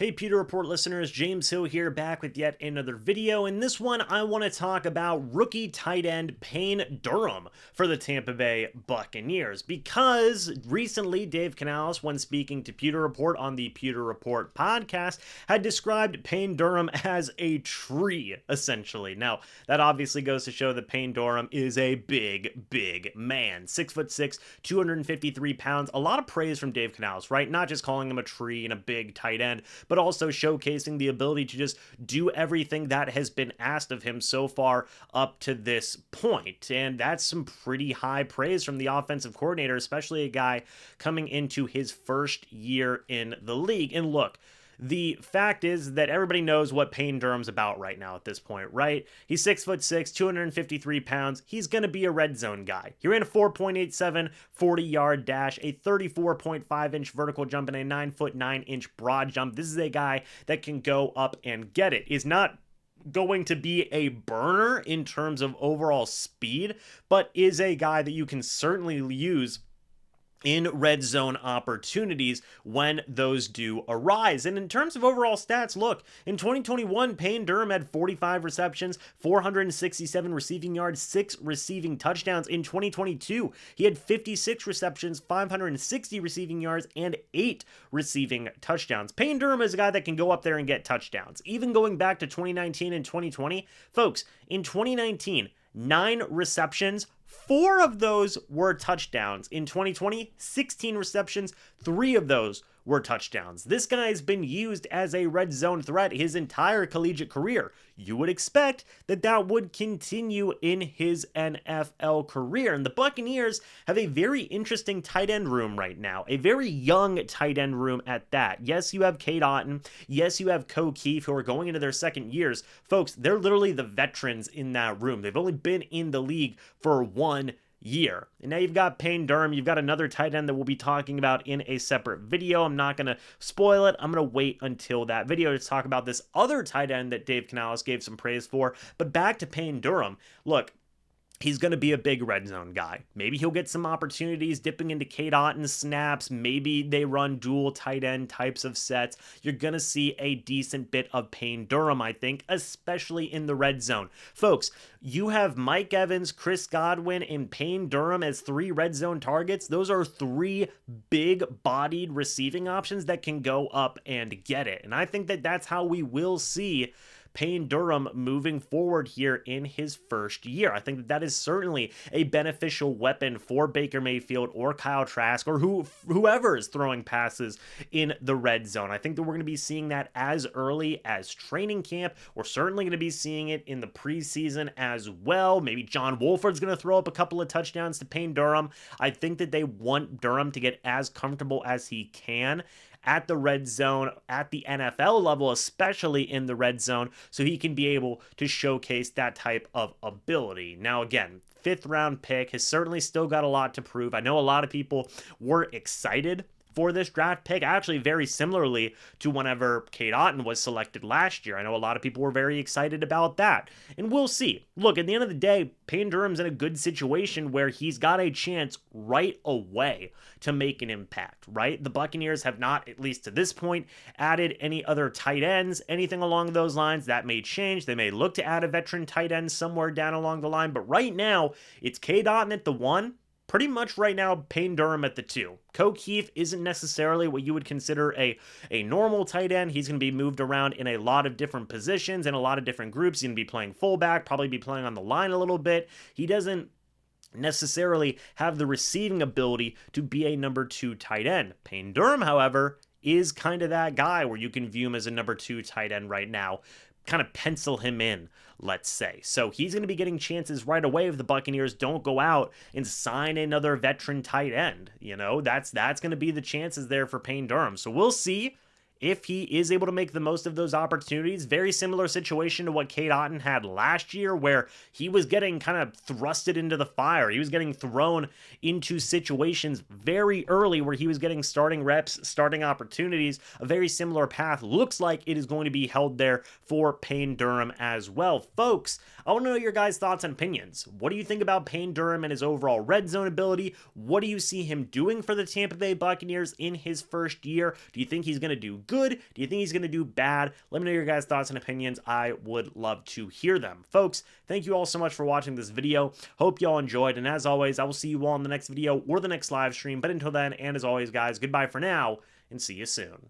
Hey Pewter Report listeners, James Hill here, back with yet another video. In this one, I want to talk about rookie tight end Payne Durham for the Tampa Bay Buccaneers, because recently Dave Canales, when speaking to Pewter Report on the Pewter Report podcast, had described Payne Durham as a tree, essentially. Now, that obviously goes to show that Payne Durham is a big man. 6'6", 253 pounds. A lot of praise from Dave Canales, right? Not just calling him a tree and a big tight end, but also showcasing the ability to just do everything that has been asked of him so far up to this point. And that's some pretty high praise from the offensive coordinator, especially a guy coming into his first year in the league. And look, the fact is that everybody knows what Payne Durham's about right now at this point, right? He's 6'6", 253 pounds. He's going to be a red zone guy. He ran a 4.87 40-yard dash, a 34.5-inch vertical jump, and a 9'9" broad jump. This is a guy that can go up and get it. Is not going to be a burner in terms of overall speed, but is a guy that you can certainly use in red zone opportunities when those do arise. And in terms of overall stats, look, in 2021, Payne Durham had 45 receptions, 467 receiving yards, 6 receiving touchdowns. In 2022, he had 56 receptions, 560 receiving yards, and 8 receiving touchdowns. Payne Durham is a guy that can go up there and get touchdowns. Even going back to 2019 and 2020, folks, in 2019, 9 receptions, 4 of those were touchdowns. In 2020, 16 receptions, 3 of those were touchdowns. This guy has been used as a red zone threat his entire collegiate career. You would expect that that would continue in his NFL career. And the Buccaneers have a very interesting tight end room right now, a very young tight end room at that. Yes, you have Cade Otton. Yes, you have Keith, who are going into their second years. Folks, they're literally the veterans in that room. They've only been in the league for 1 year. And now you've got Payne Durham. You've got another tight end that we'll be talking about in a separate video. I'm not going to spoil it. I'm going to wait until that video to talk about this other tight end that Dave Canales gave some praise for. But back to Payne Durham. Look, he's going to be a big red zone guy. Maybe he'll get some opportunities dipping into Cade Otton's snaps. Maybe they run dual tight end types of sets. You're going to see a decent bit of Payne Durham, I think, especially in the red zone. Folks, you have Mike Evans, Chris Godwin, and Payne Durham as 3 red zone targets. Those are 3 big-bodied receiving options that can go up and get it. And I think that that's how we will see Payne Durham moving forward here in his first year. I think that is certainly a beneficial weapon for Baker Mayfield or Kyle Trask or whoever is throwing passes in the red zone. I think that we're going to be seeing that as early as training camp. We're certainly going to be seeing it in the preseason as well. Maybe John Wolford's going to throw up a couple of touchdowns to Payne Durham. I think that they want Durham to get as comfortable as he can at the red zone, at the NFL level, especially in the red zone, so he can be able to showcase that type of ability. Now, again, 5th round pick has certainly still got a lot to prove. I know a lot of people were excited for this draft pick, actually very similarly to whenever Cade Otton was selected last year. I know a lot of people were very excited about that, and we'll see. Look, at the end of the day, Payne Durham's in a good situation where he's got a chance right away to make an impact, right? The Buccaneers have not, at least to this point, added any other tight ends, anything along those lines. That may change. They may look to add a veteran tight end somewhere down along the line, but right now, it's Cade Otton at the 1, pretty much right now, Payne Durham at the 2. Keith isn't necessarily what you would consider a normal tight end. He's going to be moved around in a lot of different positions and a lot of different groups. He's going to be playing fullback, probably be playing on the line a little bit. He doesn't necessarily have the receiving ability to be a number 2 tight end. Payne Durham, however, is kind of that guy where you can view him as a number 2 tight end right now. Kind of pencil him in, let's say. So he's going to be getting chances right away if the Buccaneers don't go out and sign another veteran tight end. You know, that's going to be the chances there for Payne Durham. So we'll see if he is able to make the most of those opportunities. Very similar situation to what Cade Otton had last year, where he was getting kind of thrusted into the fire. He was getting thrown into situations very early where he was getting starting reps, starting opportunities. A very similar path looks like it is going to be held there for Payne Durham as well. Folks, I want to know your guys' thoughts and opinions. What do you think about Payne Durham and his overall red zone ability? What do you see him doing for the Tampa Bay Buccaneers in his first year? Do you think he's going to do good? good? Do you think he's going to do bad? Let me know your guys' thoughts and opinions. I would love to hear them. Folks, thank you all so much for watching this video. Hope y'all enjoyed, and as always, I will see you all in the next video or the next live stream. But until then, and as always, guys, goodbye for now, and see you soon.